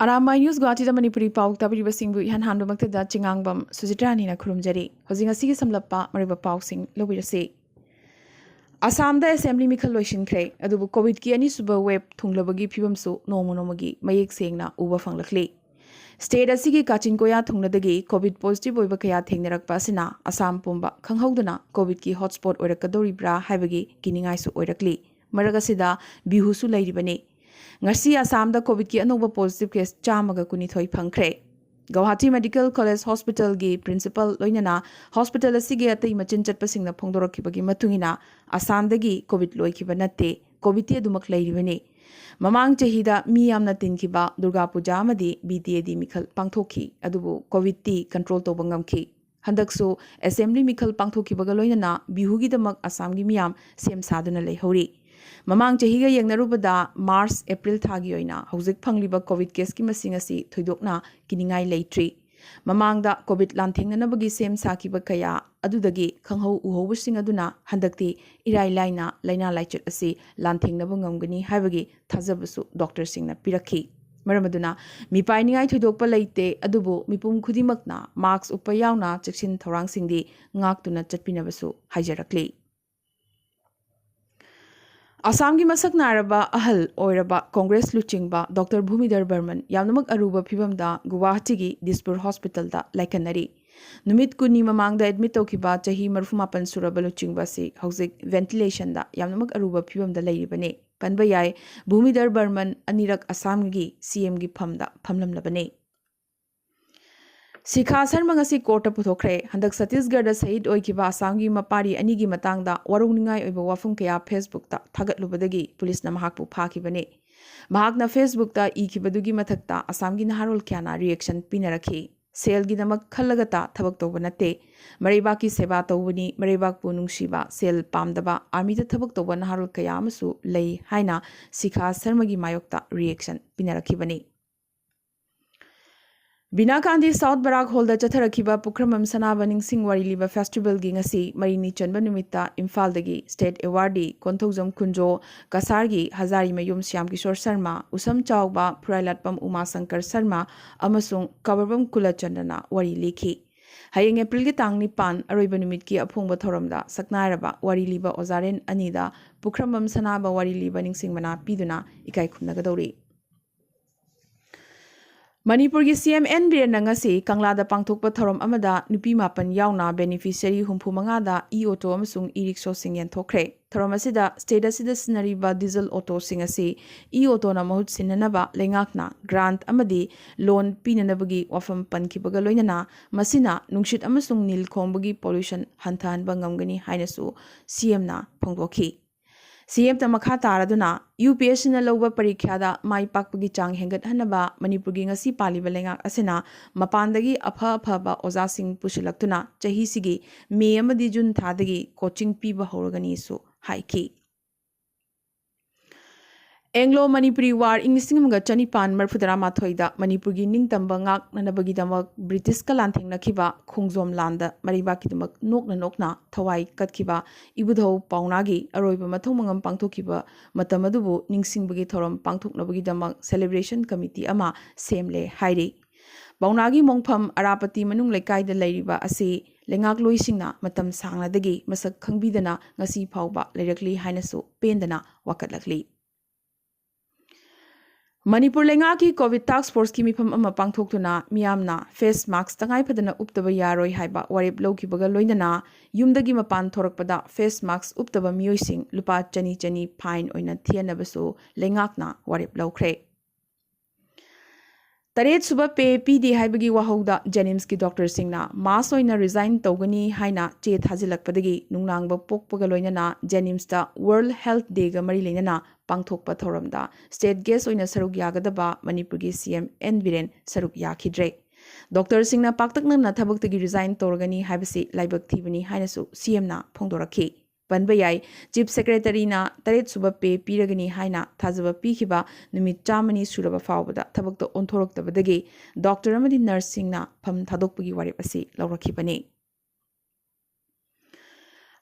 Arambai News Guwahati da Manipuri Pao tabiri sing bu ihan handu makta da chingangbam Sujitrani na khurumjari hojing asigi samlappa mariba Pao sing lobirase Assam da assembly mikhal loishin kre adubu covid ki ani suba web thunglabagi phibam su nomonomagi mayek sengna uba fanglakli state asigi kachin koya thungladagi covid positive oiba kaya thengnarakpa asina Assam pumba khanghauduna covid ki hotspot oirakadori bra haibagi kiningai su oirakli maragasida bihu su lairibane ngasi Assam da covid ki anoba positive case chamaga kunithoi phangkhre Guwahati Medical College Hospital gi principal loinana hospital asigi atai machin chatpasing na phongdorakibagi matungina Assam dagi covid loikiba natte covid ti adumak lairibane mamang chehida mi yamna tinkiba Durga Puja amadi BTAD mikhal pangthoki adubu covid ti control toba ngamki handaksu assembly mikhal pangthokibaga loinana bihugi damak Assam gi miyam sem saduna leihori Mamang chahiga yengnarubada March April thagi oina hauzik phangliba covid case ki masing asi thoidokna kiningai leitri mamangda covid lanthengnanabagi sem sakiba kaya adudagi khanghau uhobusing aduna handakti irai laina laina laichet asi lanthengnaba ngamgani haibagi thajabasu doctor singna pirakhi maramaduna mipainingai thoidokpa leite adubu mipum khudimakna marks uppa yauna cheksin thorang singdi ngaktuna chatpinabasu haijarakli Assam ki masak naraba ahal oiraba Congress luchingba Dr. Bhumidhar Barman yamnamak aruba phibamda Guwahati gi Dispur Hospital da laikanari numit kuni mamangda admit tokiba chahi marfumapan suraba luchingba si hauzik ventilation da yamnamak aruba phibamda lairibane panba yai Bhumidhar Barman anirak Assam gi CM gi phamda phamlamlabane Sikha Sarmangasi Kota Puthokre, Handak Satisgarda Said Oikiba Assamgi Mapari Anigi Matangda, Warungai Oiba Wafum Kaya Facebook da Tagat Lubadagi, Police Namahakpu Pakibane. Mahagna Facebook da Ikibadugi Matakta, Assamgi Naharul Kiana reaction Pinaraki. Selgi Namak Kalagata Tabak Tobanate, Maribaki Seba Tobani, Maribak Punung Shiba, Sel Pamdaba, Amita Tabak Toban Harul Kayamasu, Lay Haina, Sikha Sarmagi Mayokta reaction Pinarakibane. Bina Kandi South Barak Holda Chatharakiba Pukramam Sanaba Ningsing Wariliba Festival Gingasi Marini Chanba Numita Imphaldagi State Awardee Konthozam Kunjo Kasargi Hazari Mayum Syam Kishore Sharma Usam Chauba Purailatpam Uma Sankar Sharma Amasung Kabarbam Kula Chandana Wari Lekhi Hayeng April ki tang nipan aroiba numit ki aphongba thoramda saknairaba wari liba ozaren anida Pukramam Sanaba Wari liba Ningsingmana piduna ikai khumnagadori Manipur ki CM Nangasi Kanglada Pangthokpa Thorom Amada Nupi Mapan Yauna beneficiary humpumanga da e-auto amasung e-rickshaw singyan thokre Thorom asida state asida sinariba diesel auto singasi e-auto na mahut sinanaba lengakna grant amadi loan pinanabagi wafam pankibaga loinana masina nungshit amasung nil khombagi pollution hanthan bangamgani hainasu CM na phongdokhi CM ta makha taraduna UPSC na loba parikhyada mai pakpagi chang hengat hanaba Manipur gi ngasi paliba lengak asena mapandagi apha ba oza sing pusilaktuna chahi sigi me amadi jun thadagi coaching piba horgani su haiki Anglo Manipuri War Inglisingam Chanipan Marfudara Mathoida Manipur gi ningtamba ngak nanabagi damak British kalanthing nakiba khongzom landa maribaki damak nokna nokna thawai katkiba ibudho paunagi aroiba mathomangam pangthokiba matamadubu ningsingbagi thorom pangthoknabagi damak celebration committee ama semle hairi paunagi mongpham arapati manung lekai da leiriba ase lengak loisingna matam sangnadagi masak khangbidana ngasi phawba leirakli hainasu pendana wakatlakli Manipur lenga ki COVID task force ki mifam ama pangthoktuna miyamna face mask tangai phadana uptaba yaroi haiba warip lokibaga loinana yumdagi mapan thorakpada face mask uptaba miyoising lupa chani fine oina thianabasu lengakna warip lokre Taret suba pe PD haibagi wahauda Janims ki doctor singna mass oina resign togani haina che thajilakpadagi nungnangba pokpaga loinana Janims da World Health Day ga mari leinana pangthokpa thoramda state guest oina saruk yagadaba Manipur gi CM Biren saruk yakhidre doctor singna paktakna na thabaktagi resign torgani haibasi laibak thibani hainasu CM na phongdorakhi Panbayai, Chief Secretary na Taret Suba Pe Piragani Haina, Tazaba Pikiba, Numit Chamani Suraba Fawada, Tabakto Ontorok Tabadagi, Doctor Amadi Nursing na Pam Tadokpagi Waripasi, Laura Kipani.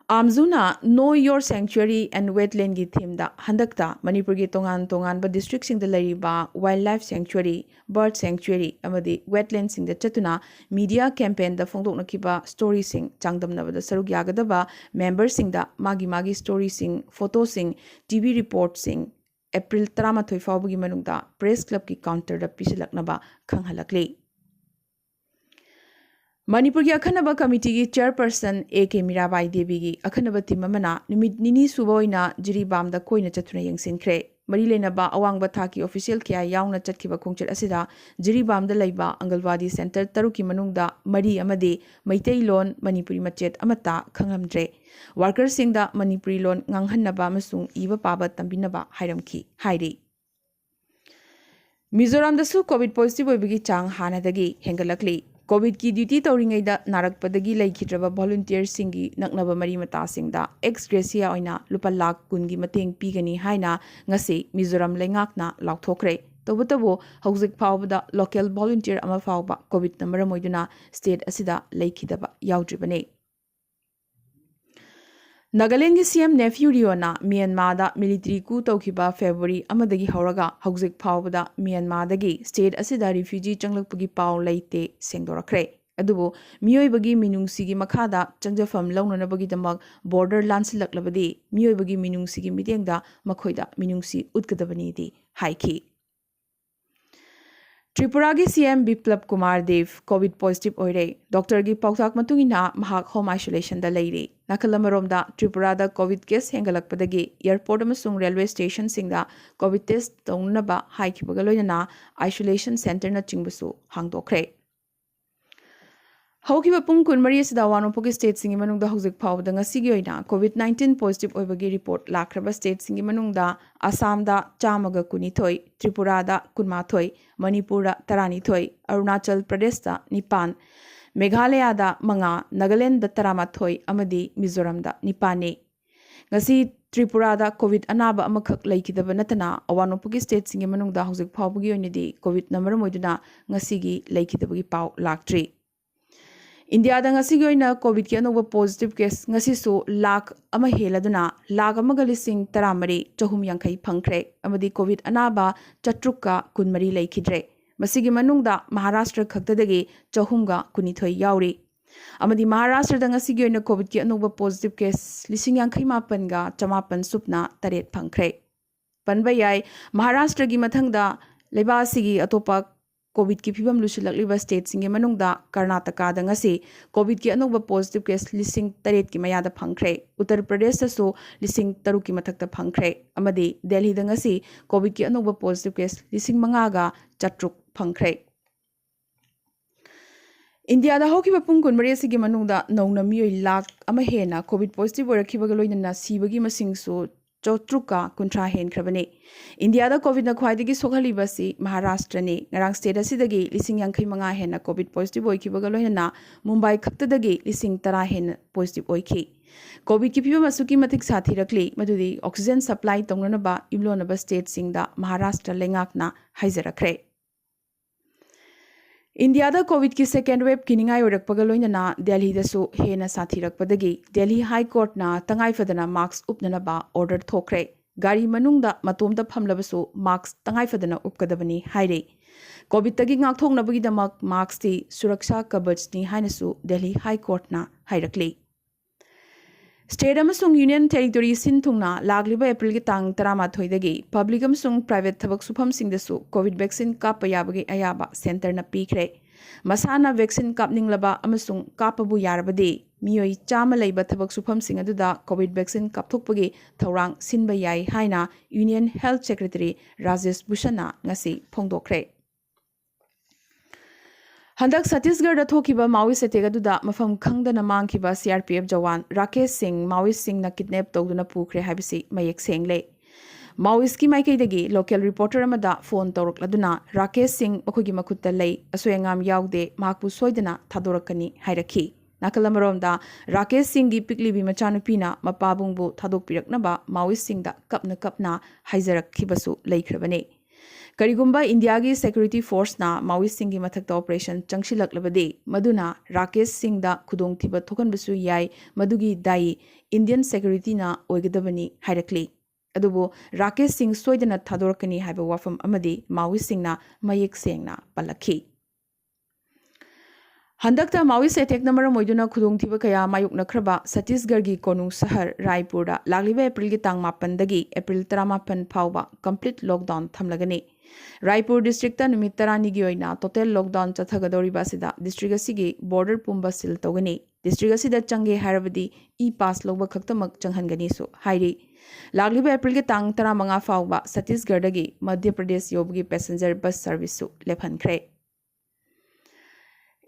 आमजुना know your sanctuary and wetland की theme दा हंदकता मणिपुर की तोंगान तोंगान बा district सिंग दा लरिबा wildlife sanctuary bird sanctuary अमदी वेटलैंड सिंग दा चतुना मीडिया कैंपेन दा फोंदोकनखिबा स्टोरी सिंग चांगदमनबदा सरुक यागदबा मेंबर सिंग दा मागी स्टोरी सिंग फोटो सिंग टीवी रिपोर्ट सिंग एप्रिल 13 फाउबगी मनुंगदा प्रेस क्लब की काउंटर दा पिसलकनबा खंगहलकले मणिपुर की अखनब कमिटी की चेयरपर्सन A.K. मीराबाई देवी की अखनब टीम निमित निनी सुबोइना जिरीबाम कोईना चतुना यंगसिनख्रे मरी लेनबा अवांग था की ऑफिशियल क्या याउना चतखिबा खोंगचर असिदा जिरीबाम लैबा अंगलवादी सेंटर तरु की मनुंगदा मरी अमदे मैतै लोन मणिपुरी मचेत अमता खंगलमद्रे वर्कर सिंगदा मणिपुरी लोन nganghannaba अमसुंग इबा पाबा तंबिनबा हाइरमखी हाइरी मिजोराम दसु कोविड पॉजिटिव होइबगी चांग हानादगी हेंगलकली कोविड की ड्यूटी तौरींगैदा नारकपदगी लैखिद्रबा वॉलंटियर सिंगी नकनबा मरी मतासिंगदा एक्स ग्रेसिया ओइना लुपा लाख कुनगी मतेंग पीगनी हाइना ngasi मिजोराम लेंगाकना लाउथोखरे तबतबो हौजिक फावबदा लोकल वॉलंटियर अमा फावबा कोविड नंबर मोइदुना स्टेट असिदा लैखिदबा याउद्रिबने नागालैंड की सीएम नेफ्यू रियोना म्यांमार मिलिट्री कू तौखिबा फेब्रुवरी अमदगी हौरगा हौजिक फावबदा म्यांमारदगी स्टेट असिदा रिफ्यूजी चंगलकपगी पाव लैते सेंगदोरखरे अदुबो मियोइबगी मिनुंगसिगी मखादा चंगजफम लौननबगीदमक बॉर्डर लांसिलकलबदी मियोइबगी मिनुंगसिगी मिदेंगदा मखोइदा मिनुंगसी उद्गदबनीदी हाइखी त्रिपुरा की सीएम बिप्लब कुमार देव कोविड पॉजिटिव होइरे डॉक्टर की पाउथाक मतुंगिना महाक होम आइसोलेशन दा लेइरे नाखलमरोमदा त्रिपुरा दा कोविड केस हेंगलकपदगी एयरपोर्ट अमसुंग रेलवे स्टेशन सिंगदा कोविड टेस्ट तौनबा हाइखिबगा लोइना आइसोलेशन सेंटर न चिंगबसु हांगदोखरे हौखिबा पुंग कुनमरी असिदा वानोपोगी स्टेट सिंगी मनुंगदा हौजिक फावदा ngasiगी ओइना कोविड 19 पॉजिटिव ओइबगी रिपोर्ट लाख्रबा स्टेट सिंगी मनुंगदा आसामदा चामगा कुनिथोय त्रिपुरादा कुनमाथोय मणिपुरदा तरानिथोय अरुणाचल प्रदेशदा निपान मेघालयदा मंगा नागालैंडदा तरामाथोय अमदी मिजोरमदा निपाने ngasi त्रिपुरादा कोविड अनाबा अमखक लैखिदबा नतना अवानोपोगी स्टेट सिंगी मनुंगदा हौजिक फावबगी ओइनदी कोविड नंबर मोइदुना ngasiगी लैखिदबगी पाव लाक्ट्री इंडिया कोविड की अनोब पॉजिटिव केस लाख हेलदना लाख लिसिंग तरामरी चहुम यांखई फंख्रे कोविड अनाबा चट्रुक्का कुनमरी लैखिद्रे मसिगी मनुंगदा महाराष्ट्र खक्तदगी चहुमगा कुनिथोय याउरी महाराष्ट्र कोविड की अनोब पॉजिटिव केस लिसिंग यांखई मापनगा चमापन सुपना तरेट फंख्रे पनबा याय महाराष्ट्र की मथंगदा लेबासिगी अतोपा कोविड की फिवम लुसिलक्लिबा स्टेट सिंगे मनुंगदा कर्नाटका ngasi कोविड की अनोब पॉजिटिव केस लिसिंग तरेट की मयादा फंख्रे उत्तर प्रदेश सो लिसिंग तरुक की मथक्ता फंख्रे अमदी दिल्ली ngasi कोविड की अनोब पॉजिटिव केस लिसिंग मंगागा चट्रुक फंख्रे इंडिया होखिबा पुंग कुनमरी सिगी मनुंगदा नौना मियोय लाख अमा हेना कोविड पॉजिटिव ओरखिबगा लोइनना सीबगी मसिंगसु चौत्रुका कुंट्रा हेनख्रबने इंडिया कोविड ख्वाइदगी सोखलीबसी महाराष्ट्र ने ngarang स्टेट असिदगी लिसिंग यांखई मंगा हेना कोविड पॉजिटिव ओइखिबगा लोइनना मुंबई खक्तदगी लिसिंग 10 हेन पॉजिटिव ओइखि कोविड की फिवम असुकी मथिक साथीरक्ली मदुदी ऑक्सीजन सप्लाई तौननबा इमलोनबा स्टेट सिंगदा महाराष्ट्र लेंगाकना हाइजरखरे इंडिया कोविड की सेकेंड वेव किनिंगाई ओरकपगा लोइनना दिल्ली हेना साथीरकपदगी दिल्ली हाई कोर्टना तंगाइफदना मास्क उपननबा ऑर्डर थोखरे गाड़ी मनुंगदा मतोमदा फमलबसु मास्क तंगाइफदना उपकदबनी हाइरे कोविड तगी ngakthognabagidamक मास्क ती सुरक्षा कवचनी हाइनसु दिल्ली हाई कोर्टना हाइरकली स्टेट यूनियन टेरिटोरी सिंथुंगना लागलिबा एप्रिल की तांग 13 पब्लिक प्राइवेट थबक सुफमसिंगदसु कोविड वैक्सीन काप याबगे अयाबा सेंटर न पीखरे मसाना वैक्सीन कापनिंगलबा अमसुंग कापबु यारबदे मियोई चामा लैबा थबक सुफमसिंग अदुदा कोविड वैक्सीन कापथोकपगे थौरांग सिनबा याई हाइना यूनियन हेल्थ सेक्रेटरी राजेश भूषणना ngasi फोंदोखरे हंदक छत्तीसगढ़ थोखिबा माओइस्ट अटैक अदुदा मफम खंगदना मांगखिबा CRPF jawan Rakesh Singh Maoist Singh kidnap तौदुना पुखरे हाबिसि मयेक सेंगले माओइस्ट की माइकैदगी लोकल रिपोर्टर अमदा फोन तौरक्लदुना राकेश सिंह मखोगी मखुत्ता लै असोयंगाम याउदे माकपु सोयदना थादोरकनी हाइरखी नाकलमरोमदा राकेश सिंह की पिकलिबी मचानुपीना मपाबुंगबु थादोकपिरकनबा Maoist सिंहदा कपना हाइजरखिबसु लैख्रबने Karigumba India gi security force na Maoist Singh gi mathakta operation changsilaklabadi maduna Rakesh Singh da khudong thiba thokan basu yai madugi dai Indian security na oigadabani hairakli adubu Rakesh Singh soidana thadorkani haiba wafam amadi Maoist Singh na mayek sengna palakhi Handakta Maoist attack number moiduna khudong thiba kaya mayuk nakraba Chhattisgarh gi Konung Sahar Raipur da lagliba April gi tang mapan dagi April 18 phawba complete lockdown thamlagani Raipur district ta numit 10 gi oina total lockdown chathagadori basida district asigi border pumba sil togani district asida change harabadi e pass logba khaktamak changhangani su hairi lagliba April gi tang 15 phawba Chhattisgarh dagi Madhya Pradesh yobgi passenger bus service su lephankhre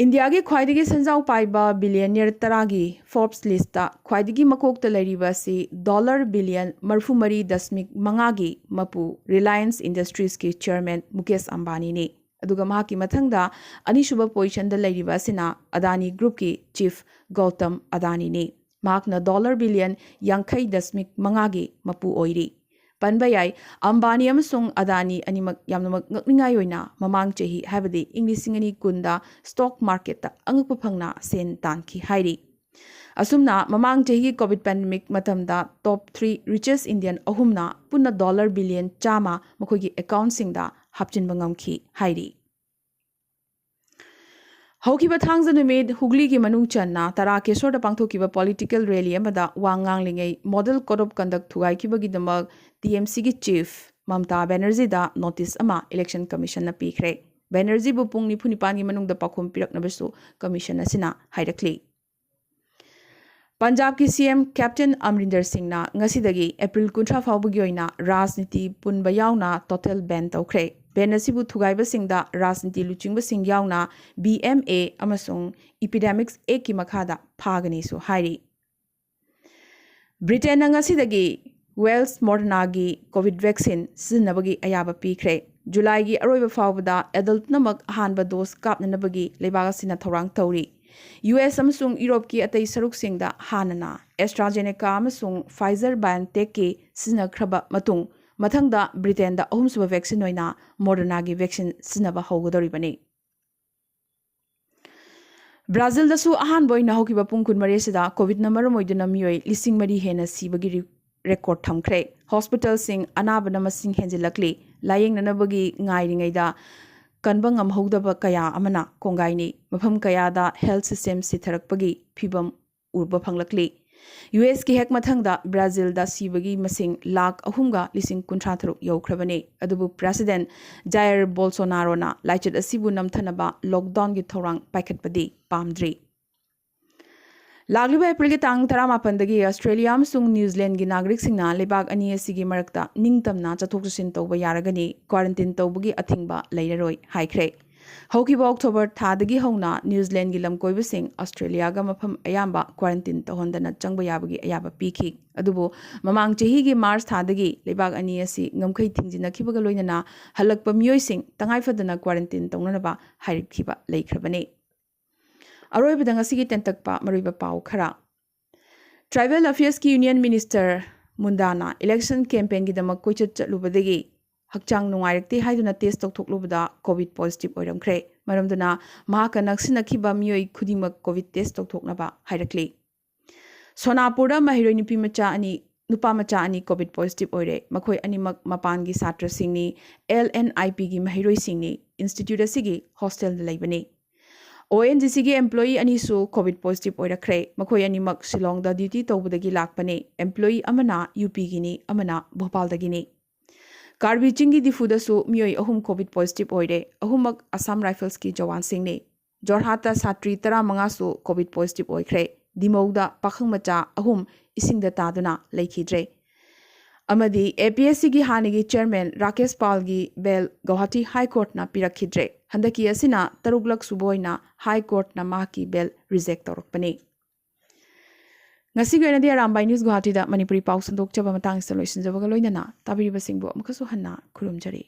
India ki khwaidagi sanjau paiba billionaire taragi Forbes list ta khwaidagi makokta lairiba si $billion marfumari dasmik mangagi mapu Reliance Industries ki chairman Mukesh Ambani ni aduga mahaki mathangda anishuba position da lairiba sina Adani group ki chief Gautam Adani ni mahakna $billion yankai dasmik mangagi mapu oiri Panbayai Ambani amasung Adani animak yamnamak ngakningai oina mamang chehi habadi Inglisingani kunda stock market ta angakpa phangna sen tanki hairi asumna mamang chehi COVID pandemic matamda top 3 richest Indian ahumna punna $billion chama makogi account singda hapchinba ngamki hairi Haukiba thangza numid Hugli gi manung channa tara kesor da pangthokiba political rally amada wangang lingai model code of conduct thugai kiba gi damak TMC gi chief Mamta Banerjee da notice ama election commission na pikre Banerjee bu pung niphuni pan gi manung da pakhum pirak na besu commission asina hairakli Punjab ki CM Captain Amrinder Singh na ngasidagi April 19 fawbugi oina rajniti punba yauna total ban tawkhre Benasibu Thugaiba Singda Rajniti Luchingba Singh yauna BMA amasung Epidemics A ki makhada phagani su hairi Britain ngasidagi Wales Moderna gi COVID vaccine siznabagi ayaba pikre July gi aroiba fawbada adult namak ahanba dose kapnanabagi leibaga sina thorang tawri US amasung Europe ki atai saruk singda hanana AstraZeneca amasung Pfizer BioNTech ki siznakraba matung Mathangda Britain da ahumsuba vaccine oina Moderna gi vaccine sinaba haugadoribani Brazil da su ahan boina hokiba pungkun maresida COVID number moiduna mioi lising mari hena sibagi record thamkhre hospital sing anabana masing henjilakli layeng nanabagi ngairingai da kanbangam hogdaba kaya amana kongaini mafam kaya da health system sitharakpagi phibam urba phanglakli US ki hek mathangda Brazil da sibagi masing lakh ahumga lising kuntratharuk yaukrabani adubu president Jair Bolsonaro na laichet asibu namthanaba lockdown gi thorang paikhatpadi pamdri Lagliba April ki tang 18 dagi Australia amsung New Zealand gi nagrik singna lebak ani asigi marakta ningtamna chathok chasin tawba yaragani quarantine tawbugi athingba leiraroi haikre Haukiba October thadagi hauna New Zealand gi lamkoiba sing Australia ga mafam ayamba quarantine tahondana changba yabagi ayaba pikhi adubu mamang chehi gi March thadagi lebak ani asi ngamkhai thingjina khibaga loinana halakpa mioi sing tangai fadana quarantine tawnanaba hairikhiba leikrabani Aroibada ngasigi tentakpa mariba pau khara Tribal Affairs ki Union Minister Mundana election campaign gi damak koichat chatlubadagi hakchang nungairakti haiduna test tokthoklubuda COVID positive oiramkhre maramduna mahaka naksinakhiba mioi khudingmak COVID test tokthoknaba hairakli Sonapura mahiroi nupi macha ani nupa macha ani COVID positive oire makhoi animak mapangi satra singni LNIP gi mahiroi singni institute asigi hostel da leibani ONGC gi employee ani su COVID positive oirakre makhoi animak Shillong da duty tawbudagi lakpani employee amana UP gini amana Bhopal dagini Karbi Chingi difuda su mioi ahum COVID positive oire ahumak Assam Rifles ki jawan singni Jorhata Satri tara manga su COVID positive oikre Dimouda pakhang macha ahum isingda taduna leikhidre Amadi APSC gi hanigi chairman Rakesh Pal gi bel Guwahati High Court na pirakhidre handaki asina taruglak suboina High Court na maki bel reject torokpani Ngasi gena dia Arambai News Guwahati da Manipuri Pao sandok chaba matang installation jabaga loinana tabiri basingbo amkasu hanna khurumjari